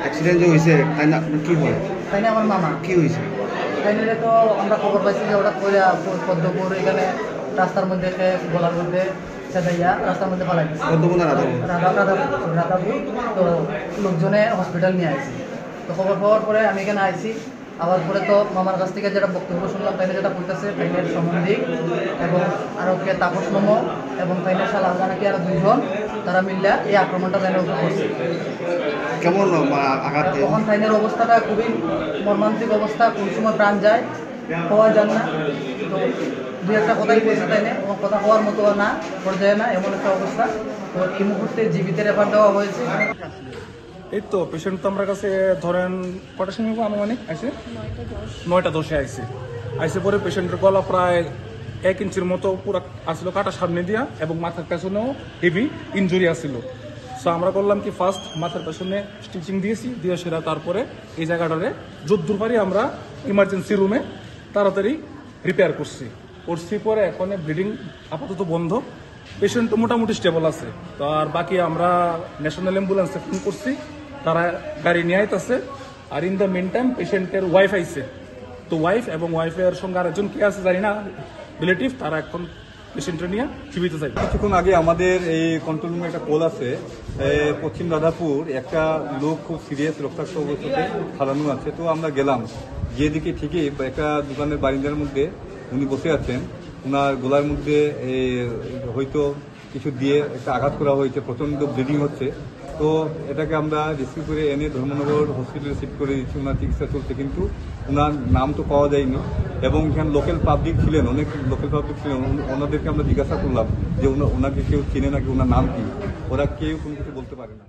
Accident যে হয়েছে তাই না আপনার কি হয়? তাই না আমার মামা কি হয়েছে? তাই নিলে তো আমরা খবর পাইছি যে ওটা করে পদ্মপুর এখানে রাস্তার মধ্যে গলার মধ্যে সেদাইয়া রাস্তার মধ্যে পালাই দিচ্ছে পদ্মপুর না রাধাপুর? রাধাপুর। তো লোকজনে হসপিটাল নিয়ে আসছি। তো খবর পাওয়ার পরে আমি এখানে আইছি। আবার পরে তো মামার কাছ থেকে যেটা বক্তব্য শুনলাম তাইনে যেটা বলতেছে তাইনের সম্বন্ধী এবং আরও কে তাপস মোমো এবং তাইনের শালা নাকি আরও দুইজন তারা মিললে এই আক্রমণটা তাইনের উপর করছে। কেমন আঘাত? তখন তাইনের অবস্থাটা খুবই মর্মান্তিক অবস্থা, কোন সময় প্রাণ যায় পাওয়া যান না। তো দুই একটা কথাই বলছে তাইনে, এবং কথা হওয়ার মতো না পর্যায়ে না, এমন একটা অবস্থা। তো এই মুহূর্তে জীবিত রেফার দেওয়া হয়েছে। এই তো পেশেন্ট তো আমার কাছে ধরেন কটার সময় আনুমানিক আইসে 9:10 আইসে পরে পেশেন্টের গলা প্রায় 1 ইঞ্চির মতো পুরো আসলো কাটা সামনে দিয়া এবং মাথার পেছনেও হেভি ইনজুরি আসছিল। সো আমরা করলাম কি ফার্স্ট মাথার পেছনে স্টিচিং দিয়েছি, দিয়ে সেটা তারপরে এই জায়গাটারে যদ্দূর পারি আমরা ইমার্জেন্সি রুমে তাড়াতাড়ি রিপেয়ার করছি পরে এখন ব্লিডিং আপাতত বন্ধ। পেশেন্ট মোটামুটি স্টেবল আছে। তো আর বাকি আমরা ন্যাশনাল অ্যাম্বুলেন্সে ফোন করছি, তারা গাড়ি নিয়ে আইতেছে। আর ইন দ্য মেন টাইম পেশেন্টের ওয়াইফ আইছে, তো ওয়াইফ এবং ওয়াইফের সঙ্গে আরেকজন কে আছে জানি না রিলেটিভ, তারা এখন পেশেন্টটা নিয়ে জীবিত যায়। কিছুক্ষণ আগে আমাদের এই কন্ট্রোল রুমে একটা কল আছে, পশ্চিম রাধাপুর একটা লোক খুব সিরিয়াস রক্তাক্ত অবস্থাতে ফালানো আছে। তো আমরা গেলাম, গিয়ে দেখি ঠিকই একটা দোকানের বারিন্দার মধ্যে উনি বসে আছেন। ওনার গলার মধ্যে হয়তো কিছু দিয়ে একটা আঘাত করা হয়েছে, প্রচণ্ড ব্লিডিং হচ্ছে। তো এটাকে আমরা রিসিভ করে এনে ধর্মনগর হসপিটালে শিফট করে দিচ্ছি, ওনার চিকিৎসা চলছে। কিন্তু ওনার নাম তো পাওয়া যায়নি, এবং এখানে লোকাল পাবলিক ছিলেন, অনেক লোকাল পাবলিক ছিলেন, ওনাদেরকে আমরা জিজ্ঞাসা করলাম যে ওনাকে কেউ চিনে নাকি, ওনার নাম কি। ওরা কেউ কোনো কিছু বলতে পারে না।